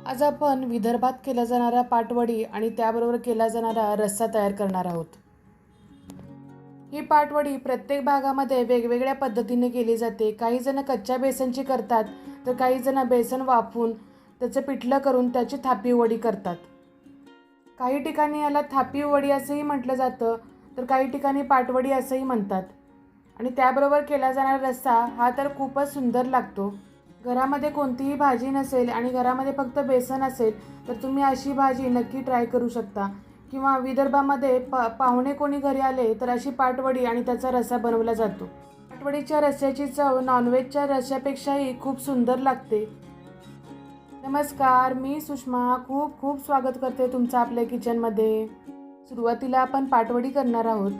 आज आपण विदर्भात केला जाणारा पाटवडी आणि त्याबरोबर केला जाणारा रस्सा तयार करणार आहोत। ही पाटवडी प्रत्येक भागामध्ये वेगवेगळ्या पद्धतीने केली जाते। काही जण कच्च्या बेसनची करतात, तर काही जण बेसन वाफवून त्याचं पिठलं करून त्याची थापी वडी करतात। काही ठिकाणी याला थापी वडी असंही म्हटलं जातं, तर काही ठिकाणी पाटवडी असंही म्हणतात। आणि त्याबरोबर केला जाणारा रस्सा हा तर खूपच सुंदर लागतो। घरामध्ये कोणतीही भाजी नसेल आणि घरामध्ये फक्त बेसन असेल तर तुम्ही अशी भाजी नक्की ट्राय करू शकता। किंवा विदर्भामध्ये पाहुणे कोणी घरी आले तर अशी पाटवडी आणि त्याचा रस्सा बनवला जातो। पाटवडीच्या रस्स्याची चव नॉनव्हेजच्या रस्स्यापेक्षाही खूप सुंदर लागते। नमस्कार, मी सुषमा खूप खूप स्वागत करते तुमचं आपल्या किचनमध्ये। सुरुवातीला आपण पाटवडी करणार आहोत।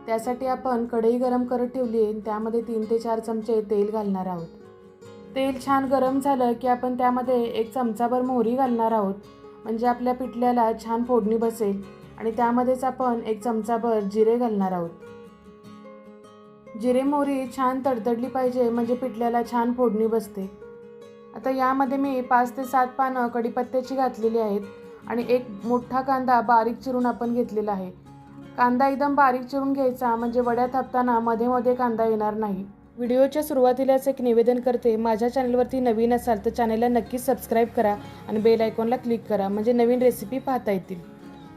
त्यासाठी आपण कढई गरम करत ठेवली आहे, त्यामध्ये 3 ते 4 चमचे तेल घालणार आहोत। तेल छान गरम झालं की आपण त्यामध्ये 1 चमचाभर मोहरी घालणार आहोत, म्हणजे आपल्या पिठल्याला छान फोडणी बसेल। आणि त्यामध्येच आपण 1 चमचाभर जिरे घालणार आहोत। जिरे मोहरी छान तडतडली पाहिजे, म्हणजे पिठल्याला छान फोडणी बसते। आता यामध्ये मी 5 ते 7 पानं कढीपत्त्याची घातलेली आहेत आणि 1 मोठा कांदा बारीक चिरून आपण घेतलेला आहे। कांदा एकदम बारीक चिरून घ्यायचा, म्हणजे वड्या थापताना मध्ये मध्ये कांदा येणार नाही। व्हिडिओच्या सुरुवातीलाच एक निवेदन करते, माझ्या चॅनलवरती नवीन असाल तर चॅनलला नक्कीच सबस्क्राईब करा आणि बेल आयकॉनला क्लिक करा, म्हणजे नवीन रेसिपी पाहता येतील।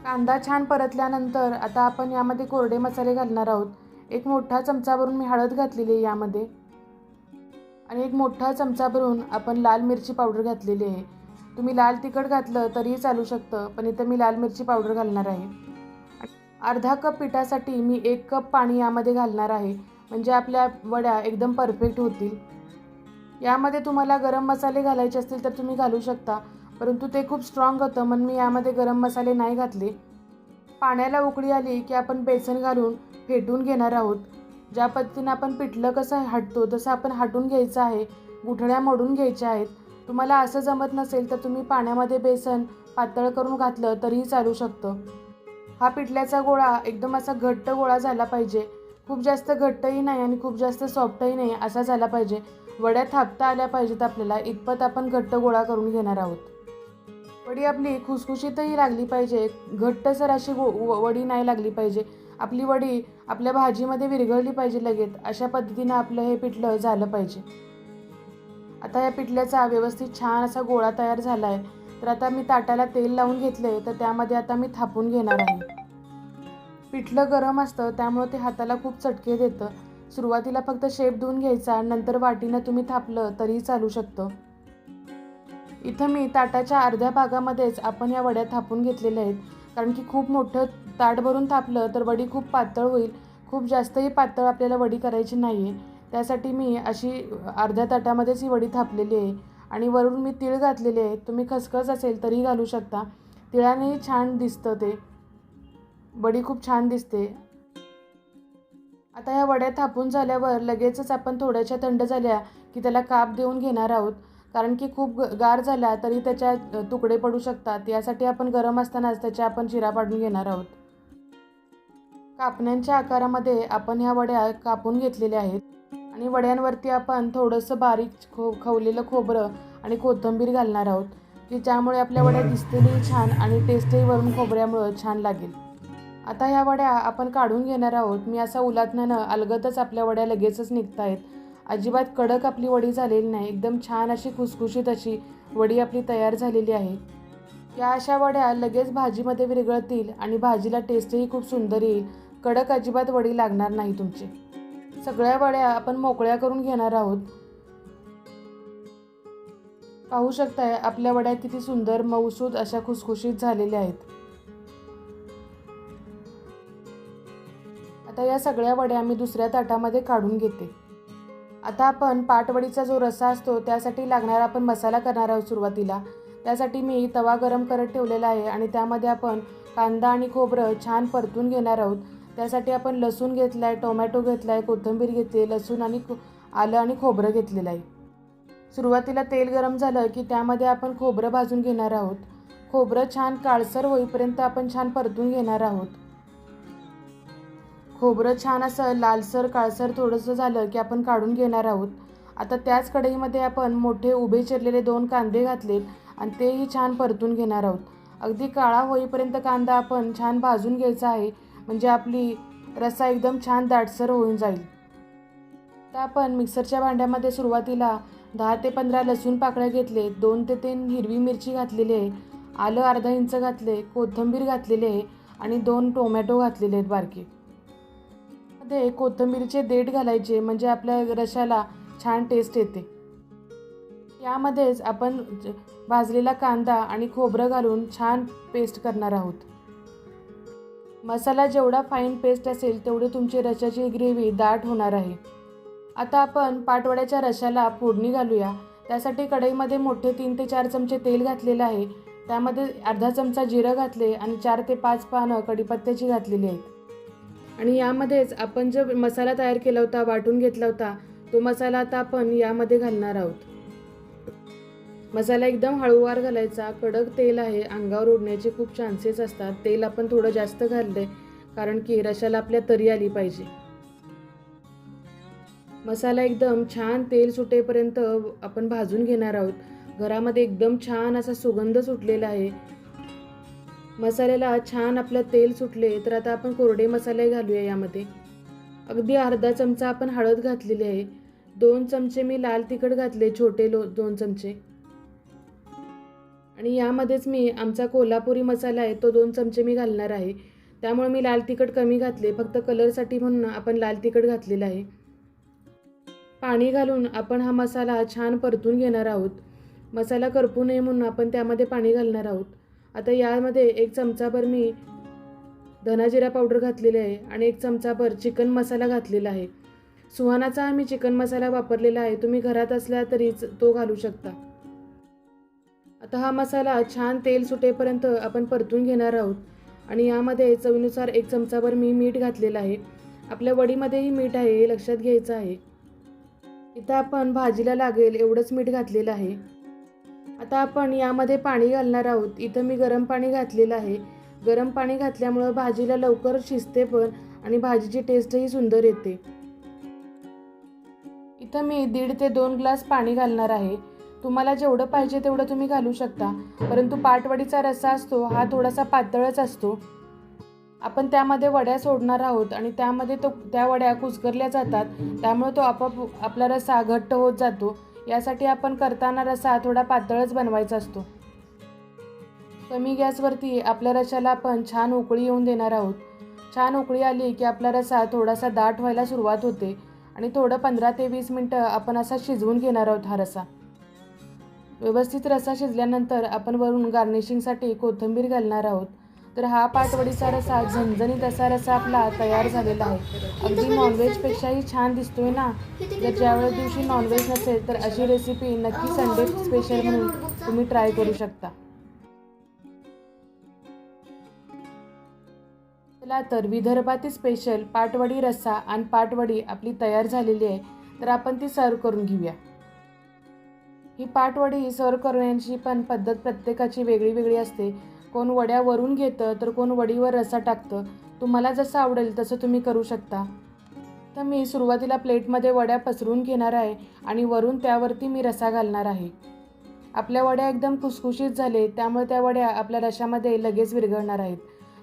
कांदा छान परतल्यानंतर आता आपण यामध्ये कोरडे मसाले घालणार आहोत। 1 मोठा चमचा भरून मी हळद घातलेली आहे यामध्ये आणि 1 मोठा चमचा भरून आपण लाल मिरची पावडर घातलेली आहे। तुम्ही लाल तिखट घातलं तरीही चालू शकतं, पण इथं मी लाल मिरची पावडर घालणार आहे। अर्धा कप पिठासाठी मी 1 कप पाणी यामध्ये घालणार आहे, म्हणजे आपल्या वड्या एकदम परफेक्ट होतील। यामध्ये तुम्हाला गरम मसाले घालायचे असतील तर तुम्ही घालू शकता, परंतु ते खूप स्ट्रॉंग होतं म्हणून मी यामध्ये गरम मसाले नाही घातले। पाण्याला उकळी आली की आपण बेसन घालून फेटून घेणार आहोत। ज्या पद्धतीने आपण पिठलं कसं हटतो तसं आपण हटून घ्यायचं आहे, गुठळ्या मोडून घ्यायच्या आहेत। तुम्हाला असं जमत नसेल तर तुम्ही पाण्यामध्ये बेसन पातळ करून घातलं तरीही चालू शकतं। हा पिठल्याचा गोळा एकदम असा घट्ट गोळा झाला पाहिजे, खूप जास्त घट्टही नाही आणि खूप जास्त सॉफ्टही नाही, असा झाला पाहिजे। वड्या थापता आल्या पाहिजेत आपल्याला, इतपत आपण घट्ट गोळा करून घेणार आहोत। वडी आपली खुसखुशीतही लागली पाहिजे, घट्टसर अशी वडी नाही लागली पाहिजे। आपली वडी आपल्या भाजीमध्ये विरघळली पाहिजे लगेच, अशा पद्धतीनं आपलं हे पिठलं झालं पाहिजे। आता या पिठल्याचा व्यवस्थित छान असा गोळा तयार झाला आहे, तर आता मी ताटाला तेल लावून घेतले, तर त्यामध्ये आता मी थापून घेणार आहे। पिठलं गरम असतं त्यामुळे ते हाताला खूप चटके देतं। सुरुवातीला फक्त शेप देऊन घ्यायचा, नंतर वाटीनं तुम्ही थापलं तरीही चालू शकतं। इथं मी ताटाच्या अर्ध्या भागामध्येच आपण या वड्या थापून घेतलेल्या आहेत, कारण की खूप मोठं ताट भरून थापलं तर वडी खूप पातळ होईल। खूप जास्तही पातळ आपल्याला वडी करायची नाही आहे, त्यासाठी मी अशी अर्ध्या ताटामध्येच ही वडी थापलेली आहे। आणि वरून मी तीळ घातलेले आहे, तुम्ही खसखस असेल तरी घालू शकता, तिळानेही छान दिसतं ते, वडी खूप छान दिसते। आता ह्या वड्या थापून झाल्यावर लगेचच आपण थोड्याशा थंड झाल्या की त्याला काप देऊन घेणार आहोत, कारण की खूप गार झाल्या तरी त्याच्या तुकडे पडू शकतात। यासाठी आपण गरम असतानाच त्याच्या आपण चिरा पाडून घेणार आहोत। कापण्यांच्या आकारामध्ये आपण ह्या वड्या कापून घेतलेल्या आहेत आणि वड्यांवरती आपण थोडंसं बारीक खवलेलं खोबरं आणि कोथिंबीर घालणार आहोत, की ज्यामुळे आपल्या वड्या दिसतीलही छान आणि टेस्टही वरून खोबऱ्यामुळं छान लागेल। आता ह्या वड्या आपण काढून घेणार आहोत। मी असा उलटण्यानं अलगदच आपल्या वड्या लगेचच निघत आहेत। अजिबात कडक आपली वडी झालेली नाही, एकदम छान अशी खुसखुशीत अशी वडी आपली तयार झालेली आहे। या अशा वड्या लगेच भाजीमध्ये विरघळतील आणि भाजीला टेस्टही खूप सुंदर येईल, कडक अजिबात वडी लागणार नाही तुमची। सगळ्या वड्या आपण मोकळ्या करून घेणार आहोत। पाहू शकताय आपल्या वड्या किती सुंदर मऊसूद अशा खुसखुशीत झालेल्या आहेत। आता या सगळ्या वड्या मी दुसऱ्या ताटामध्ये काढून घेते। आता आपण पाटवडीचा जो रस्सा असतो त्यासाठी लागणारा आपण मसाला करणार आहोत। सुरुवातीला त्यासाठी मी तवा गरम करत ठेवलेला आहे आणि त्यामध्ये आपण कांदा आणि खोबरं छान परतून घेणार आहोत। त्यासाठी आपण लसूण घेतला आहे, टोमॅटो घेतला आहे, कोथिंबीर घेतली, लसूण आणि आलं आणि खोबरं घेतलेलं आहे। सुरुवातीला तेल गरम झालं की त्यामध्ये आपण खोबरं भाजून घेणार आहोत। खोबरं छान काळसर होईपर्यंत आपण छान परतून घेणार आहोत। खोबरं छान असं लालसर काळसर थोडंसं झालं की आपण काढून घेणार आहोत। आता त्याच कढईमध्ये आपण मोठे उभे चिरलेले 2 कांदे घातलेत आणि तेही छान परतून घेणार आहोत. अगदी काळा होईपर्यंत कांदा आपण छान भाजून घ्यायचा आहे, म्हणजे आपली रस्सा एकदम छान दाटसर होऊन जाईल. आता आपण मिक्सरच्या भांड्यामध्ये सुरुवातीला 10 ते 15 लसूण पाकळ्या घेतले, 2 ते 3 हिरवी मिरची घातलेली आहे, आलं अर्धा इंच घातले, कोथिंबीर घातलेली आहे आणि 2 टोमॅटो घातलेले आहेत बारके. मध्ये कोथिंबीरचे देठ घालायचे, म्हणजे आपल्या रश्श्याला छान टेस्ट येते. यामध्येच आपण भाजलेला कांदा आणि खोबरं घालून छान पेस्ट करणार आहोत. मसाला जेवढा फाईन पेस्ट असेल तेवढी तुमची रश्श्याची ग्रेव्ही दाट होणार आहे. आता आपण पाटवड्याच्या रश्श्याला फोडणी घालूया. त्यासाठी कढईमध्ये मोठे 3 ते 4 चमचे तेल घातलेलं आहे. त्यामध्ये अर्धा चमचा जिरं घातले आणि 4 ते 5 पानं कढीपत्त्याची घातलेली आहेत. आणि यामध्येच आपण जो मसाला तयार केला होता, वाटून घेतला होता, तो मसाला आता आपण यामध्ये घालणार आहोत. मसाला एकदम हळूवार घालायचा. कडक तेल आहे, अंगावर उडण्याचे खूप चान्सेस असतात. तेल आपण थोडं जास्त घालले, कारण की रश्श्याला आपल्या तरी आली पाहिजे. मसाला एकदम छान तेल सुटेपर्यंत आपण भाजून घेणार आहोत. घरामध्ये एकदम छान असा सुगंध सुटलेला आहे. मसाल्याला छान आपलं तेल सुटले तर आता आपण कोरडे मसाले घालूया यामध्ये. अगदी अर्धा चमचा आपण हळद घातलेली आहे. 2 चमचे मी लाल तिखट घातले, छोटे 2 चमचे. आणि यामध्येच मी आमचा कोल्हापुरी मसाला आहे तो 2 चमचे मी घालणार आहे. त्यामुळे मी लाल तिखट कमी घातले, फक्त कलरसाठी म्हणून आपण लाल तिखट घातलेलं आहे. पाणी घालून आपण हा मसाला छान परतून घेणार आहोत. मसाला करपू नये म्हणून आपण त्यामध्ये पाणी घालणार आहोत. आता यामध्ये 1 चमचाभर मी धना जिरा पावडर घातलेली आहे आणि 1 चमचाभर चिकन मसाला घातलेला आहे. सुहानाचा आम्ही चिकन मसाला वापरलेला आहे, तुम्ही घरात असला तरीच तो घालू शकता. आता हा मसाला छान तेल सुटेपर्यंत आपण परतून घेणार आहोत. आणि यामध्ये चवीनुसार 1 चमचाभर मी मीठ घातलेलं आहे. आपल्या वडीमध्येही मीठ आहे, हे लक्षात घ्यायचं आहे. इथं आपण भाजीला लागेल एवढंच मीठ घातलेलं आहे. आता आपण यामध्ये पाणी घालणार आहोत. इथं मी गरम पाणी घातलेलं आहे. गरम पाणी घातल्यामुळं भाजीला लवकर शिजते पण आणि भाजीची टेस्टही सुंदर येते. इथं मी 1.5 ते 2 ग्लास पाणी घालणार आहे. तुम्हाला जेवढं पाहिजे तेवढं तुम्ही घालू शकता, परंतु पाटवडीचा रस्सा असतो हा थोडासा पातळच असतो. आपण त्यामध्ये वड्या सोडणार आहोत आणि त्यामध्ये त्या वड्या कुस्करल्या जातात, त्यामुळे तो आपोआप आपला रस्सा घट्ट होत जातो. यासाठी आपण करताना रस्सा थोडा पातळच बनवायचा असतो. कमी गॅसवरती आपल्या रश्श्याला आपण छान उकळी येऊन देणार आहोत. छान उकळी आली की आपला रस्सा थोडासा दाट व्हायला सुरुवात होते आणि थोडं 15 ते 20 मिनटं आपण असा शिजवून घेणार आहोत हा रस्सा. व्यवस्थित रस्सा शिजल्यानंतर आपण वरून गार्निशिंगसाठी कोथिंबीर घालणार आहोत. तर हा पाटवडीचा रस्सा झणझणीत असा रस्सा आपला तयार झालेला आहे. अगदी नॉनव्हेजपेक्षाही छान दिसतोय ना. जर ज्यावेळेस दिवशी नॉनव्हेज नसेल तर अशी रेसिपी नक्की संडे स्पेशल म्हणून तुम्ही ट्राय करू शकता. चला तर विदर्भातील स्पेशल पाटवडी रस्सा आणि पाटवडी आपली तयार झालेली आहे. तर आपण ती सर्व करून घेऊया. ही पाटवडी सर्व करण्याची पण पद्धत प्रत्येकाची वेगळी वेगळी असते. कोण वड्या वरून घेतं तर कोण वडीवर रस्सा टाकतं. तुम्हाला जसं आवडेल तसं तुम्ही करू शकता. तर मी सुरुवातीला प्लेटमध्ये वड्या पसरून घेणार आहे आणि वरून त्यावरती मी रस्सा घालणार आहे. आपल्या वड्या एकदम खुसखुशीत झाले, त्यामुळे त्या वड्या आपल्या रश्श्यामध्ये लगेच विरघळणार आहेत.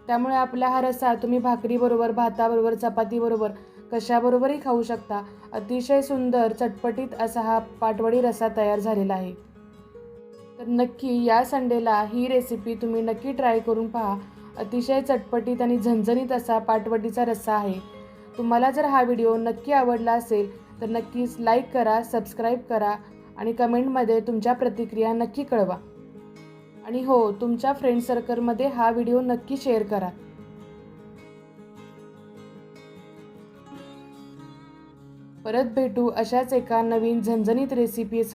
त्यामुळे आपला हा रस्सा तुम्ही भाकरीबरोबर, भाताबरोबर, चपातीबरोबर कशाबरोबरही खाऊ शकता. अतिशय सुंदर चटपटीत असा हा पाटवडी रस्सा तयार झालेला आहे. तर नक्की या संडेला ही रेसिपी तुम्ही नक्की ट्राय करून पहा. अतिशय चटपटीत आणि झणझणीत असा पाटवडीचा रस्सा आहे. तुम्हाला जर हा व्हिडिओ नक्की आवडला असेल तर नक्कीच लाईक करा, सबस्क्राईब करा आणि कमेंटमध्ये तुमच्या प्रतिक्रिया नक्की कळवा. आणि हो, तुमच्या फ्रेंड सर्कलमध्ये हा व्हिडिओ नक्की शेअर करा. परत भेटू अशाच एका नवीन झणझणीत रेसिपीज